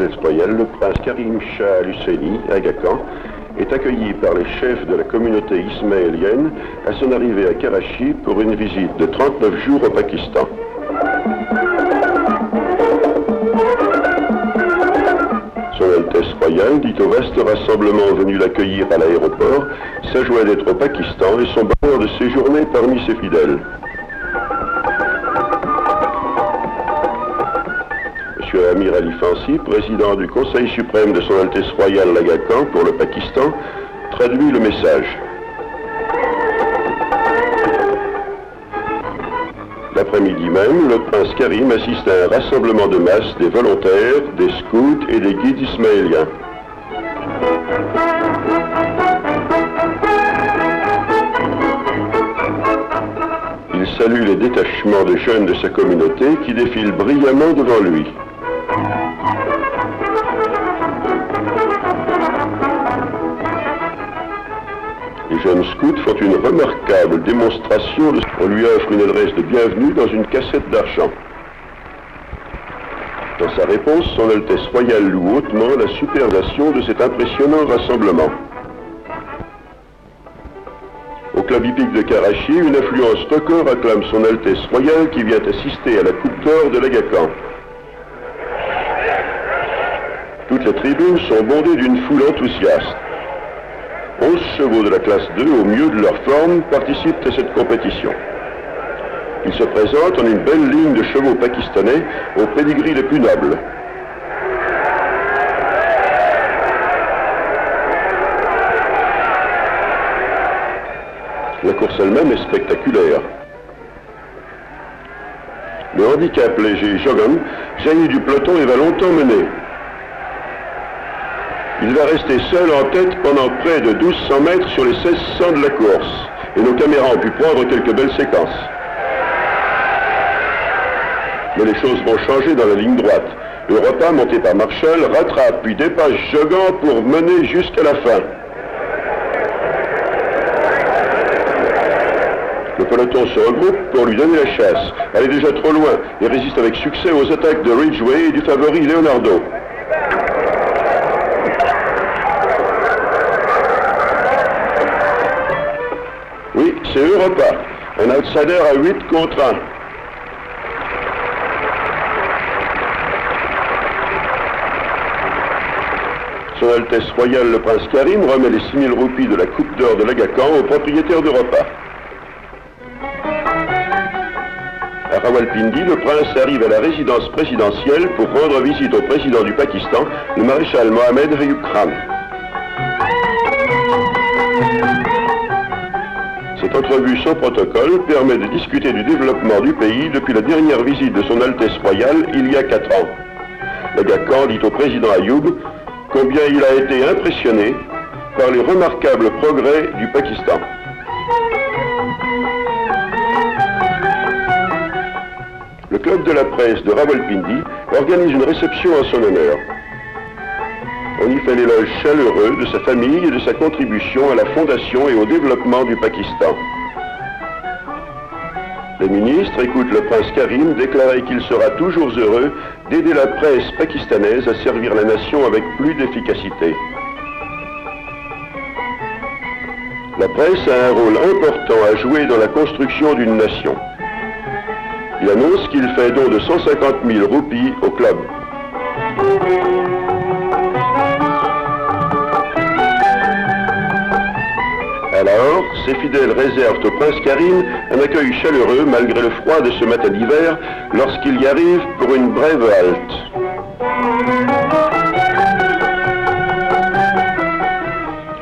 Angeles Royal, le prince Karim Shah Al-Husseini, à Aga Khan, est accueilli par les chefs de la communauté ismaélienne à son arrivée à Karachi pour une visite de 39 jours au Pakistan. Son Altesse royale dit au vaste rassemblement venu l'accueillir à l'aéroport sa joie d'être au Pakistan et son bonheur de séjourner parmi ses fidèles. M. Amir Ali Fancy, président du Conseil suprême de son Altesse royale l'Aga Khan pour le Pakistan, traduit le message. L'après-midi même, le prince Karim assiste à un rassemblement de masse des volontaires, des scouts et des guides ismaéliens. Il salue les détachements de jeunes de sa communauté qui défilent brillamment devant lui. Les jeunes scouts font une remarquable démonstration. On lui offre une adresse de bienvenue dans une cassette d'argent. Dans sa réponse, son Altesse royale loue hautement la supervision de cet impressionnant rassemblement. Au club hippique de Karachi, une affluence record acclame son Altesse royale qui vient assister à la Coupe d'or de l'Aga Khan. Toutes les tribunes sont bondées d'une foule enthousiaste. 11 chevaux de la classe 2, au mieux de leur forme, participent à cette compétition. Ils se présentent en une belle ligne de chevaux pakistanais aux pédigris les plus nobles. La course elle-même est spectaculaire. Le handicap léger Jogan jaillit du peloton et va longtemps mener. Il va rester seul en tête pendant près de 1200 mètres sur les 1600 de la course. Et nos caméras ont pu prendre quelques belles séquences. Mais les choses vont changer dans la ligne droite. Europa, monté par Marshall, rattrape puis dépasse Jogan pour mener jusqu'à la fin. Le peloton se regroupe pour lui donner la chasse. Elle est déjà trop loin et résiste avec succès aux attaques de Ridgway et du favori Leonardo. Oui, c'est Europa, un outsider à 8 contre 1. Son Altesse royale le prince Karim remet les 6000 roupies de la Coupe d'or de l'Aga Khan au propriétaire d'Europa. À Rawalpindi, le prince arrive à la résidence présidentielle pour rendre visite au président du Pakistan, le maréchal Mohammed Ayub Khan. Cette entrevue sans protocole permet de discuter du développement du pays depuis la dernière visite de son Altesse royale il y a 4 ans. L'Aga Khan dit au président Ayub combien il a été impressionné par les remarquables progrès du Pakistan. Le club de la presse de Rawalpindi organise une réception en son honneur. On y fait l'éloge chaleureux de sa famille et de sa contribution à la fondation et au développement du Pakistan. Les ministres écoutent le prince Karim déclarer qu'il sera toujours heureux d'aider la presse pakistanaise à servir la nation avec plus d'efficacité. La presse a un rôle important à jouer dans la construction d'une nation. Il annonce qu'il fait don de 150 000 roupies au club. Alors, ses fidèles réservent au prince Karim un accueil chaleureux malgré le froid de ce matin d'hiver lorsqu'il y arrive pour une brève halte.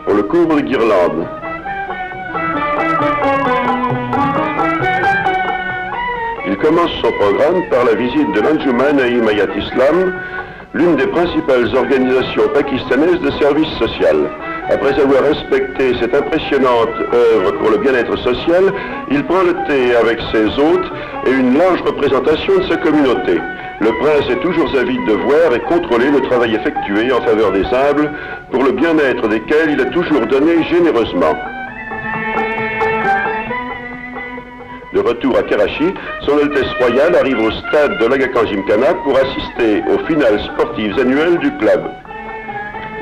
On le couvre de guirlandes. Il commence son programme par la visite de l'Anjuman à Himayat Islam, l'une des principales organisations pakistanaises de service social. Après avoir respecté cette impressionnante œuvre pour le bien-être social, il prend le thé avec ses hôtes et une large représentation de sa communauté. Le prince est toujours avide de voir et contrôler le travail effectué en faveur des humbles, pour le bien-être desquels il a toujours donné généreusement. De retour à Karachi, Son Altesse Royale arrive au stade de l'Aga Khan Gymkhana pour assister aux finales sportives annuelles du club.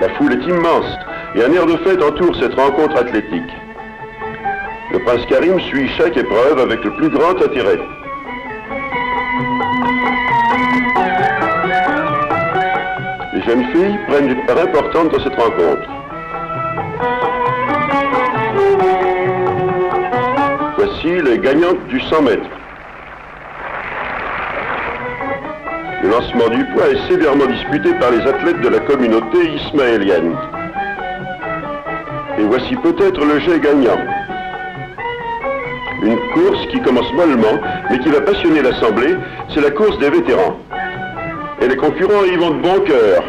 La foule est immense et un air de fête entoure cette rencontre athlétique. Le prince Karim suit chaque épreuve avec le plus grand intérêt. Les jeunes filles prennent une part importante dans cette rencontre. Voici les gagnantes du 100 mètres. Le lancement du poids est sévèrement disputé par les athlètes de la communauté ismaélienne. Et voici peut-être le jet gagnant. Une course qui commence mollement, mais qui va passionner l'Assemblée, c'est la course des vétérans. Et les concurrents y vont de bon cœur.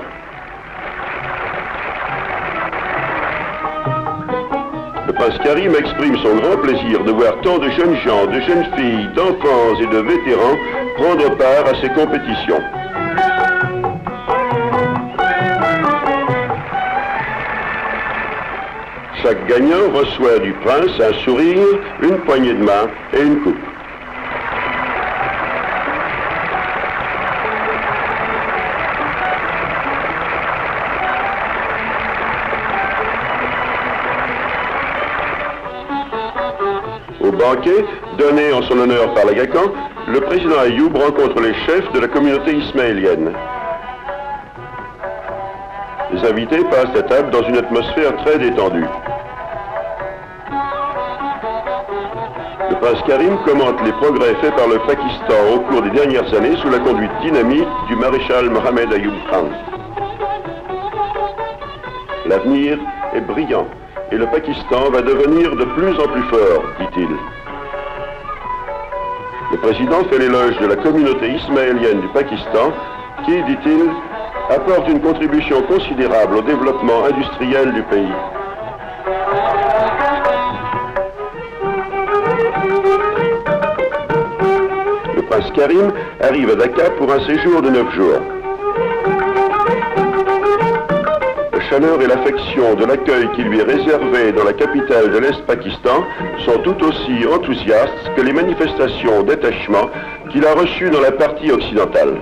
Le prince Karim exprime son grand plaisir de voir tant de jeunes gens, de jeunes filles, d'enfants et de vétérans prendre part à ces compétitions. Chaque gagnant reçoit du prince un sourire, une poignée de main et une coupe. Au banquet, donné en son honneur par l'Aga Khan, le président Ayoub rencontre les chefs de la communauté ismaélienne. Les invités passent à table dans une atmosphère très détendue. Le prince Karim commente les progrès faits par le Pakistan au cours des dernières années sous la conduite dynamique du maréchal Mohammed Ayoub Khan. L'avenir est brillant et le Pakistan va devenir de plus en plus fort, dit-il. Le président fait l'éloge de la communauté ismaélienne du Pakistan qui, dit-il, apporte une contribution considérable au développement industriel du pays. Le prince Karim arrive à Dhaka pour un séjour de 9 jours. La chaleur et l'affection de l'accueil qui lui est réservé dans la capitale de l'Est Pakistan sont tout aussi enthousiastes que les manifestations d'attachement qu'il a reçues dans la partie occidentale.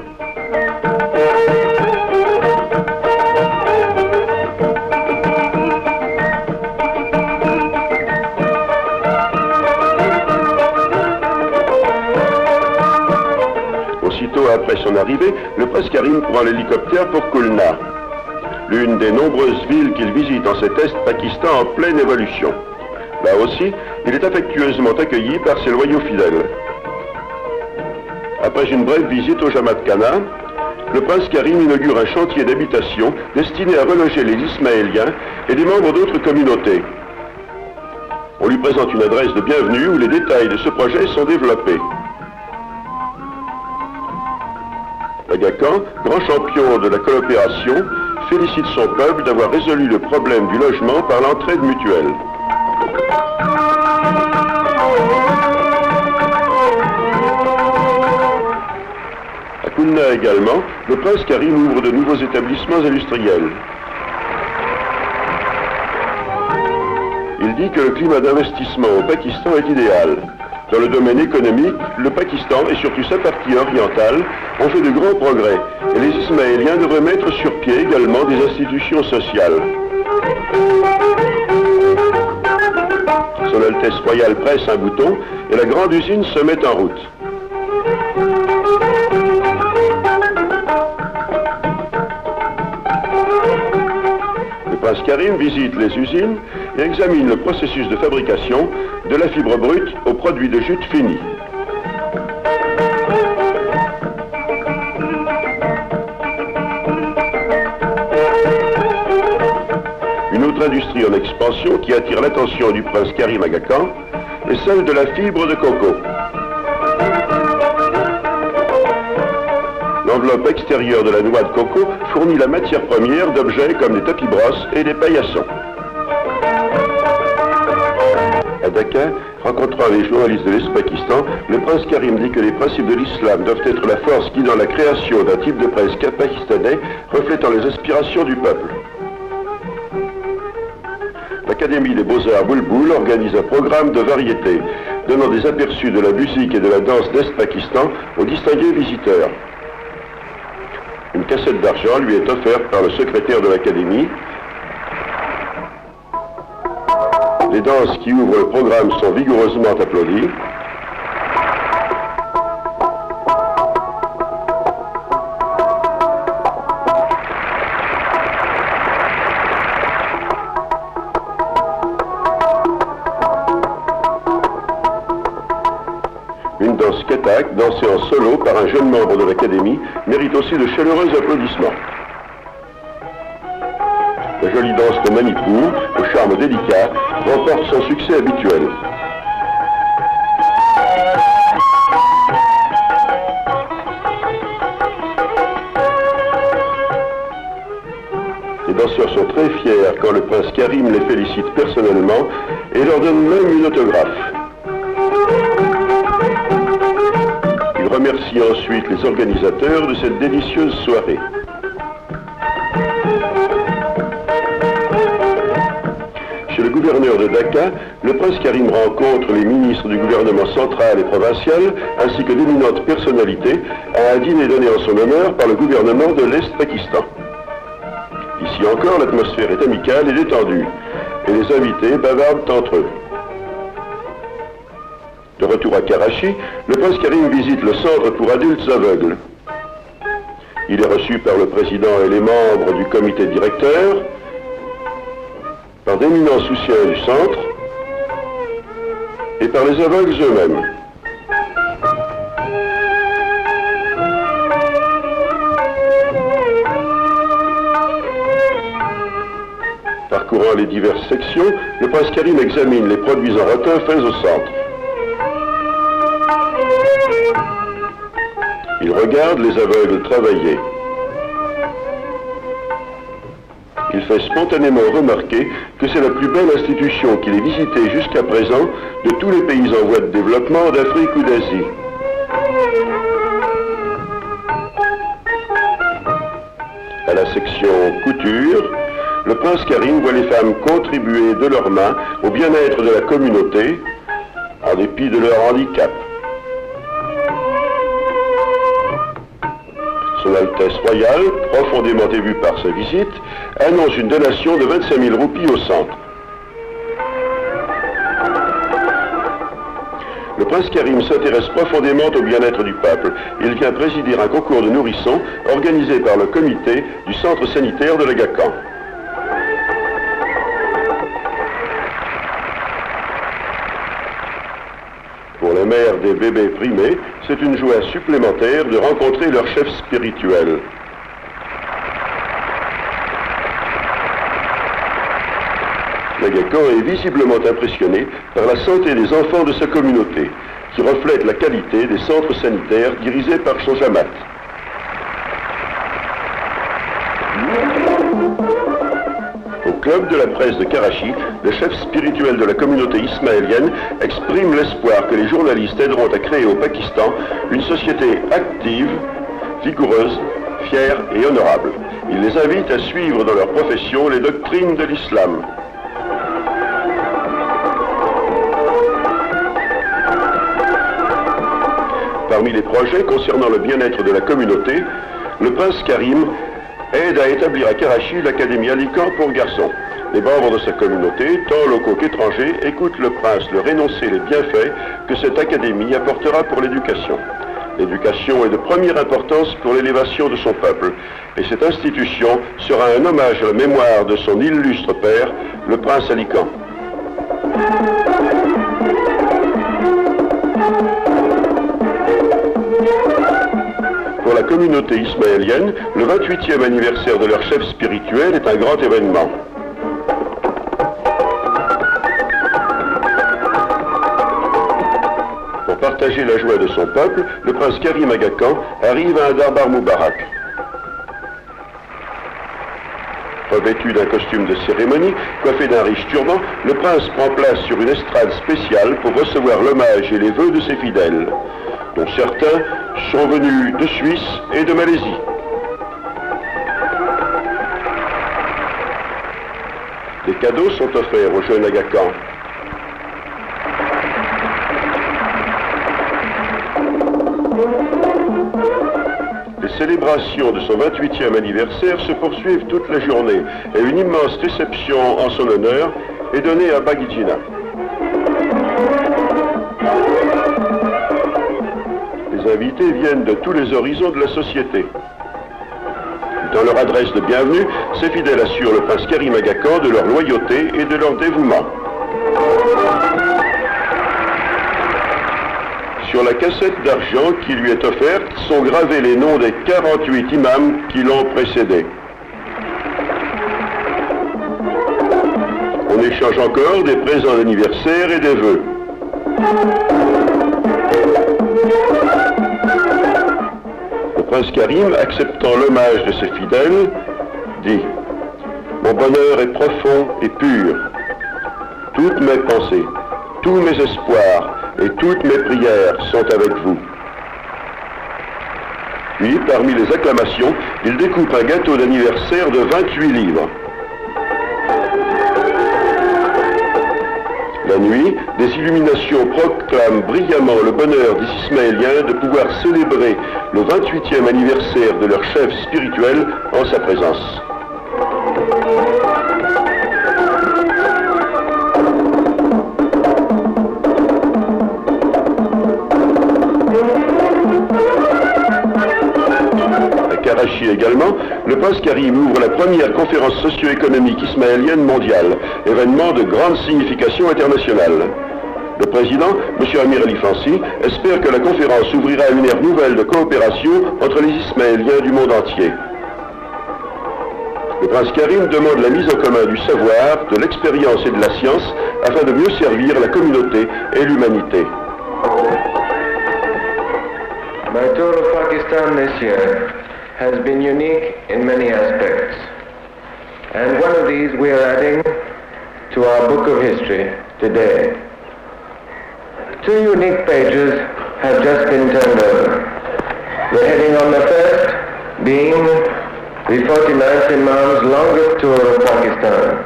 Aussitôt après son arrivée, le prince Karim prend l'hélicoptère pour Khulna, l'une des nombreuses villes qu'il visite en cet Est-Pakistan en pleine évolution. Là aussi, il est affectueusement accueilli par ses loyaux fidèles. Après une brève visite au Jamaat Khana, le prince Karim inaugure un chantier d'habitation destiné à reloger les Ismaéliens et des membres d'autres communautés. On lui présente une adresse de bienvenue où les détails de ce projet sont développés. L'Aga Khan, grand champion de la coopération, félicite son peuple d'avoir résolu le problème du logement par l'entraide mutuelle. À Khulna également, le prince Karim ouvre de nouveaux établissements industriels. Il dit que le climat d'investissement au Pakistan est idéal. Dans le domaine économique, le Pakistan et surtout sa partie orientale ont fait de grands progrès et les Ismaéliens devraient mettre sur pied également des institutions sociales. Son Altesse Royale presse un bouton et la grande usine se met en route. Le prince Karim visite les usines et examine le processus de fabrication de la fibre brute aux produits de jute finis. Une autre industrie en expansion qui attire l'attention du prince Karim Aga Khan est celle de la fibre de coco. L'enveloppe extérieure de la noix de coco fournit la matière première d'objets comme des tapis-brosses et des paillassons. À Dhaka, rencontrant les journalistes de l'Est-Pakistan, le prince Karim dit que les principes de l'islam doivent être la force guidant la création d'un type de presse pakistanais reflétant les aspirations du peuple. L'Académie des Beaux-Arts Boulboul organise un programme de variété donnant des aperçus de la musique et de la danse d'Est-Pakistan aux distingués visiteurs. Une cassette d'argent lui est offerte par le secrétaire de l'Académie. Les danses qui ouvrent le programme sont vigoureusement applaudies. Une danse Kathak, dansée en solo par un jeune membre de l'Académie, mérite aussi de chaleureux applaudissements. La jolie danse de Manipur, au charme délicat, remporte son succès habituel. Les danseurs sont très fiers quand le prince Karim les félicite personnellement et leur donne même une autographe. Il remercie ensuite les organisateurs de cette délicieuse soirée. Chez le gouverneur de Dhaka, le prince Karim rencontre les ministres du gouvernement central et provincial, ainsi que d'éminentes personnalités, à un dîner donné en son honneur par le gouvernement de l'Est-Pakistan. Ici encore, l'atmosphère est amicale et détendue, et les invités bavardent entre eux. De retour à Karachi, le prince Karim visite le centre pour adultes aveugles. Il est reçu par le président et les membres du comité directeur, par d'éminents soucieux du centre et par les aveugles eux-mêmes. Parcourant les diverses sections, le prince Karim examine les produits en rotin faits au centre. Il regarde les aveugles travailler. Il fait spontanément remarquer que c'est la plus belle institution qu'il ait visitée jusqu'à présent de tous les pays en voie de développement d'Afrique ou d'Asie. À la section couture, le prince Karim voit les femmes contribuer de leurs mains au bien-être de la communauté, en dépit de leur handicap. Son Altesse royale, profondément émue par sa visite, annonce une donation de 25 000 roupies au centre. Le prince Karim s'intéresse profondément au bien-être du peuple. Il vient présider un concours de nourrissons organisé par le comité du centre sanitaire de l'Aga Khan. Pour les mères des bébés primés, c'est une joie supplémentaire de rencontrer leur chef spirituel. L'Aga Khan est visiblement impressionné par la santé des enfants de sa communauté, qui reflète la qualité des centres sanitaires dirigés par son jamat. Au club de la presse de Karachi, le chef spirituel de la communauté ismaélienne exprime l'espoir que les journalistes aideront à créer au Pakistan une société active, vigoureuse, fière et honorable. Il les invite à suivre dans leur profession les doctrines de l'islam. Parmi les projets concernant le bien-être de la communauté, le prince Karim aide à établir à Karachi l'Académie Ali Khan pour garçons. Les membres de sa communauté, tant locaux qu'étrangers, écoutent le prince leur énoncer les bienfaits que cette académie apportera pour l'éducation. L'éducation est de première importance pour l'élévation de son peuple, et cette institution sera un hommage à la mémoire de son illustre père, le prince Ali Khan. Pour la communauté ismaélienne, le 28e anniversaire de leur chef spirituel est un grand événement. Pour partager la joie de son peuple, le prince Karim Aga Khan arrive à un darbar Moubarak. Revêtu d'un costume de cérémonie, coiffé d'un riche turban, le prince prend place sur une estrade spéciale pour recevoir l'hommage et les vœux de ses fidèles, dont certains sont venus de Suisse et de Malaisie. Des cadeaux sont offerts au jeune Aga Khan. Les célébrations de son 28e anniversaire se poursuivent toute la journée et une immense réception en son honneur est donnée à Bagijina. Les invités viennent de tous les horizons de la société. Dans leur adresse de bienvenue, ces fidèles assurent le prince Karim Aga Khan de leur loyauté et de leur dévouement. Sur la cassette d'argent qui lui est offerte sont gravés les noms des 48 imams qui l'ont précédé. On échange encore des présents d'anniversaire et des vœux. Le prince Karim, acceptant l'hommage de ses fidèles, dit « Mon bonheur est profond et pur. Toutes mes pensées, tous mes espoirs et toutes mes prières sont avec vous. » Puis, parmi les acclamations, il découpe un gâteau d'anniversaire de 28 livres. La nuit, des illuminations proclament brillamment le bonheur des Ismaéliens de pouvoir célébrer le 28e anniversaire de leur chef spirituel en sa présence. Karachi également, le prince Karim ouvre la première conférence socio-économique ismaélienne mondiale, événement de grande signification internationale. Le président, M. Amir Ali Fancy, espère que la conférence ouvrira une ère nouvelle de coopération entre les Ismaéliens du monde entier. Le prince Karim demande la mise en commun du savoir, de l'expérience et de la science afin de mieux servir la communauté et l'humanité. My tour of Pakistan this year has been unique in many aspects, and one of these we are adding to our book of history today. Two unique pages have just been turned over. The heading on the first being the 49th Imam's longest tour of Pakistan,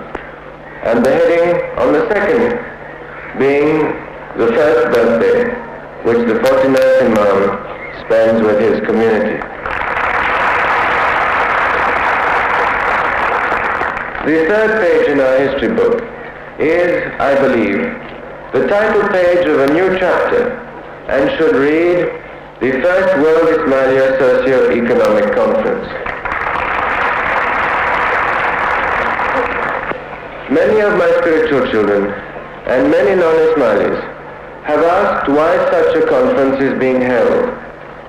and the heading on the second being the first birthday which the 49th Imam spends with his community. The third page in our history book is, I believe, the title page of a new chapter and should read the First World Ismailia Socio-Economic Conference. Many of my spiritual children and many non-Ismailis have asked why such a conference is being held,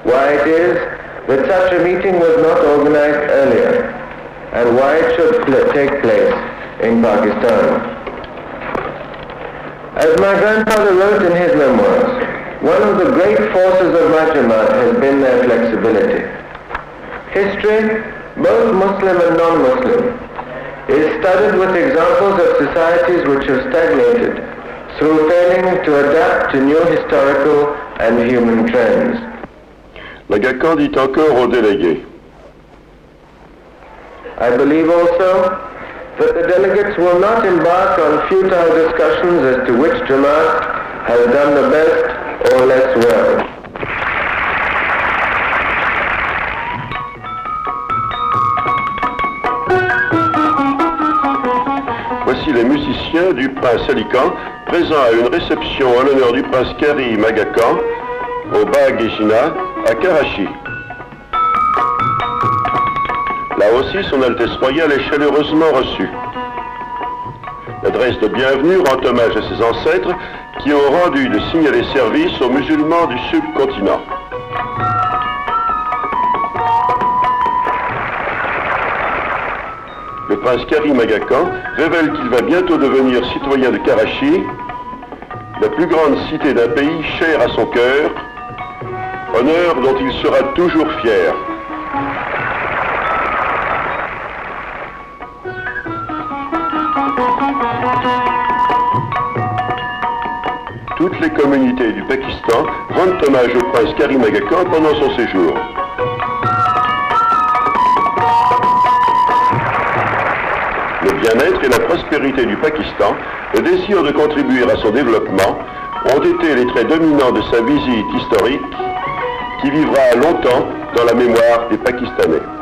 why it is that such a meeting was not organized earlier, and why it should take place in Pakistan. As my grandfather wrote in his memoirs, one of the great forces of my Jamaat has been their flexibility. History, both Muslim and non-Muslim, is studded with examples of societies which have stagnated through failing to adapt to new historical and human trends. L'Aga Khan dit encore aux délégués. I believe also that the delegates will not embark on futile discussions as to which Jamaat has done the best or less well. Voici les musiciens du prince Ali Khan présents à une réception en l'honneur du prince Karim Aga Khan au Bagijina à Karachi. Là aussi, son Altesse royale est chaleureusement reçue. L'adresse de bienvenue rend hommage à ses ancêtres qui ont rendu de signalés services aux musulmans du subcontinent. Le prince Karim Aga Khan révèle qu'il va bientôt devenir citoyen de Karachi, la plus grande cité d'un pays cher à son cœur, honneur dont il sera toujours fier. Toutes les communautés du Pakistan rendent hommage au prince Karim Aga Khan pendant son séjour. Le bien-être et la prospérité du Pakistan, le désir de contribuer à son développement, ont été les traits dominants de sa visite historique qui vivra longtemps dans la mémoire des Pakistanais.